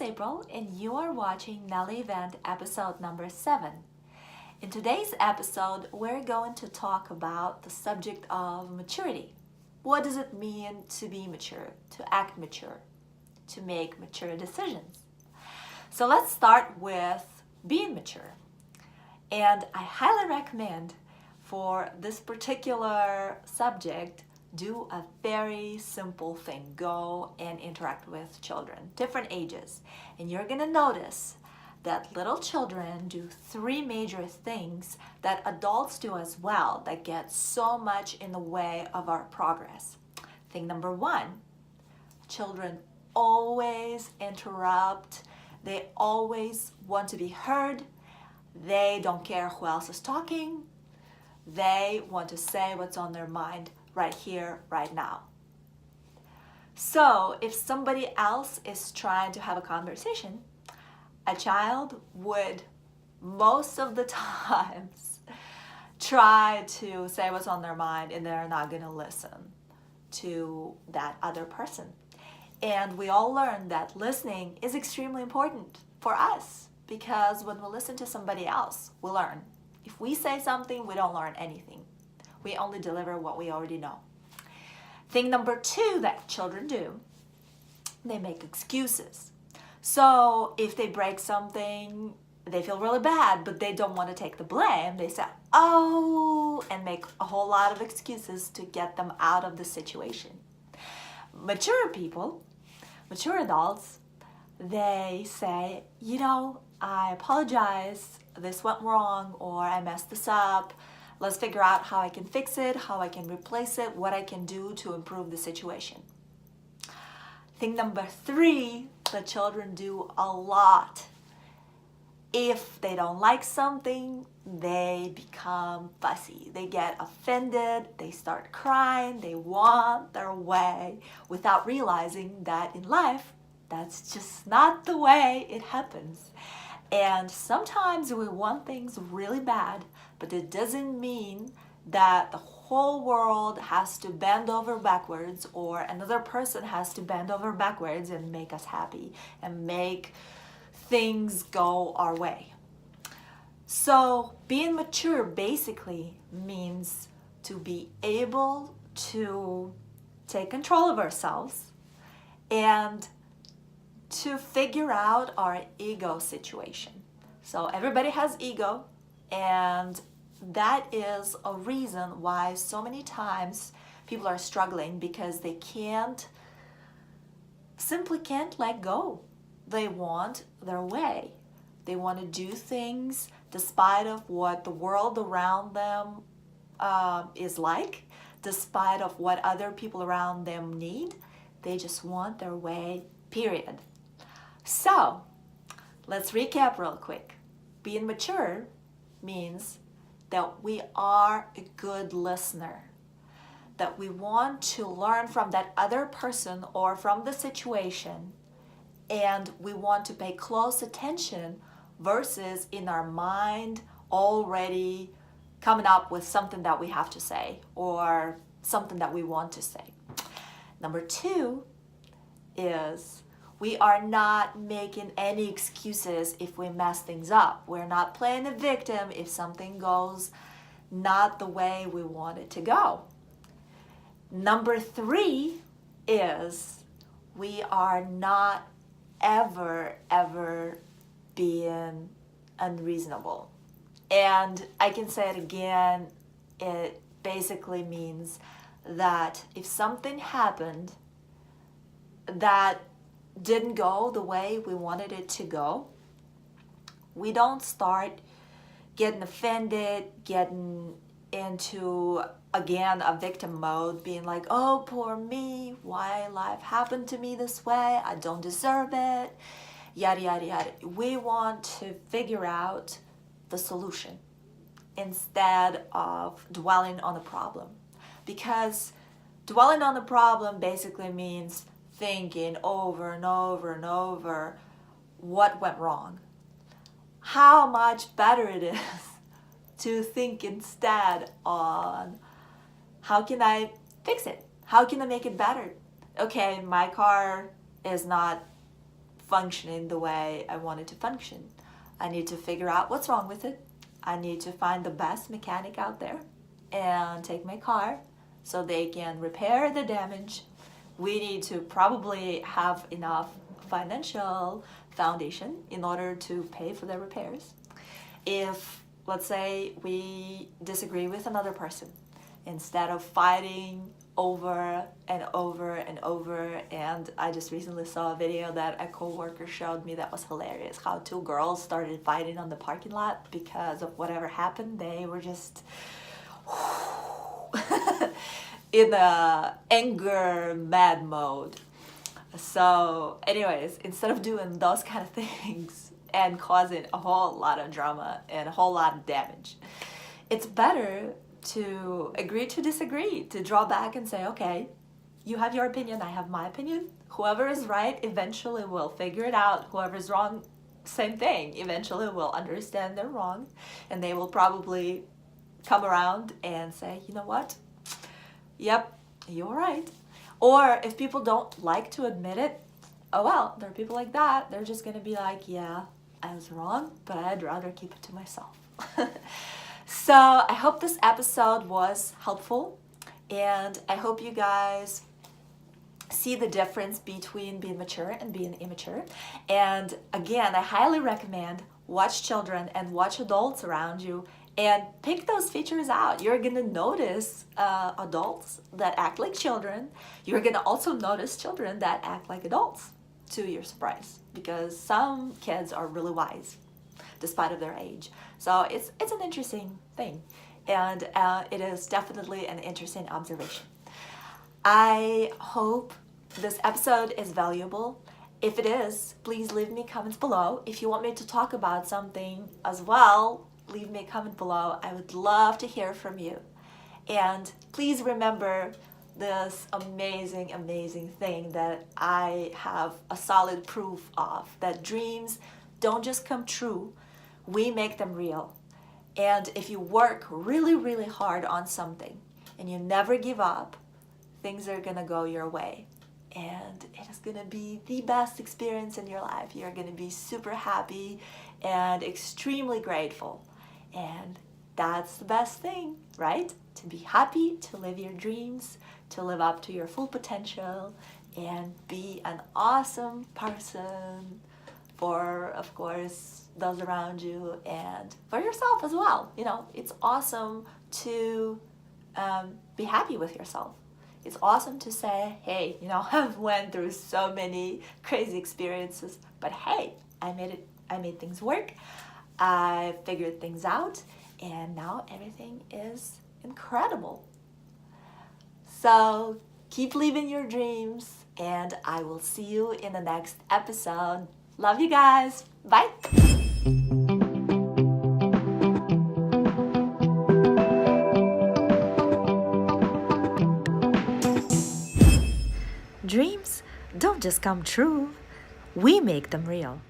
April, and you are watching NELLY Event episode number 7. In today's episode, we're going to talk about the subject of maturity. What does it mean to be mature, to act mature, to make mature decisions? So let's start with being mature. And I highly recommend for this particular subject, do a very simple thing. Go and interact with children, different ages. And you're gonna notice that little children do 3 major things that adults do as well that get so much in the way of our progress. Thing number 1, children always interrupt. They always want to be heard. They don't care who else is talking. They want to say what's on their mind right here, right now. So if somebody else is trying to have a conversation, a child would most of the times try to say what's on their mind, and they're not going to listen to that other person. And we all learn that listening is extremely important for us, because when we listen to somebody else, we learn. If we say something, we don't learn anything. We only deliver what we already know. Thing number 2 that children do, they make excuses. So if they break something, they feel really bad, but they don't want to take the blame. They say, oh, and make a whole lot of excuses to get them out of the situation. Mature people, mature adults, they say, I apologize, this went wrong, or I messed this up. Let's figure out how I can fix it, how I can replace it, what I can do to improve the situation. Thing number 3, the children do a lot. If they don't like something, they become fussy. They get offended, they start crying, they want their way without realizing that in life, that's just not the way it happens. And sometimes we want things really bad, but it doesn't mean that the whole world has to bend over backwards, or another person has to bend over backwards and make us happy and make things go our way. So being mature basically means to be able to take control of ourselves and to figure out our ego situation. So everybody has ego, and that is a reason why so many times people are struggling, because they simply can't let go. They want their way. They want to do things despite of what the world around them is like, despite of what other people around them need. They just want their way, period. So let's recap real quick. Being mature means that we are a good listener, that we want to learn from that other person or from the situation, and we want to pay close attention versus in our mind already coming up with something that we have to say or something that we want to say. Number 2 is we are not making any excuses if we mess things up. We're not playing the victim if something goes not the way we want it to go. Number 3 is we are not ever being unreasonable. And I can say it again, it basically means that if something happened that didn't go the way we wanted it to go, we don't start getting offended, getting into, again, a victim mode, being like, oh, poor me, why life happened to me this way, I don't deserve it, yada, yada, yada. We want to figure out the solution instead of dwelling on the problem. Because dwelling on the problem basically means thinking over and over and over what went wrong. How much better it is to think instead on how can I fix it? How can I make it better? Okay, my car is not functioning the way I want it to function. I need to figure out what's wrong with it. I need to find the best mechanic out there and take my car so they can repair the damage. We need to probably have enough financial foundation in order to pay for the repairs. If, let's say, we disagree with another person, instead of fighting over and over and over, and I just recently saw a video that a co-worker showed me that was hilarious, how two girls started fighting on the parking lot because of whatever happened. They were just in a anger mad mode. So anyways, instead of doing those kind of things and causing a whole lot of drama and a whole lot of damage, it's better to agree to disagree, to draw back and say, okay, you have your opinion, I have my opinion. Whoever is right eventually will figure it out. Whoever is wrong, same thing. Eventually will understand they're wrong, and they will probably come around and say, you know what? Yep, you're right. Or if people don't like to admit it, oh well, there are people like that. They're just gonna be like, yeah, I was wrong, but I'd rather keep it to myself. So I hope this episode was helpful, and I hope you guys see the difference between being mature and being immature. And again, I highly recommend watch children and watch adults around you and pick those features out. You're gonna notice adults that act like children. You're gonna also notice children that act like adults, to your surprise, because some kids are really wise despite of their age. So it's an interesting thing, and it is definitely an interesting observation. I hope this episode is valuable. If it is, please leave me comments below. If you want me to talk about something as well, leave me a comment below. I would love to hear from you. And please remember this amazing, amazing thing that I have a solid proof of, that dreams don't just come true, we make them real. And if you work really, really hard on something and you never give up, things are gonna go your way. And it is gonna be the best experience in your life. You're gonna be super happy and extremely grateful. And that's the best thing, right? To be happy, to live your dreams, to live up to your full potential, and be an awesome person for, of course, those around you and for yourself as well. You know, it's awesome to be happy with yourself. It's awesome to say, hey, you know, I've went through so many crazy experiences, but hey, I made things work. I figured things out, and now everything is incredible. So keep living your dreams, and I will see you in the next episode. Love you guys. Bye. Dreams don't just come true, we make them real.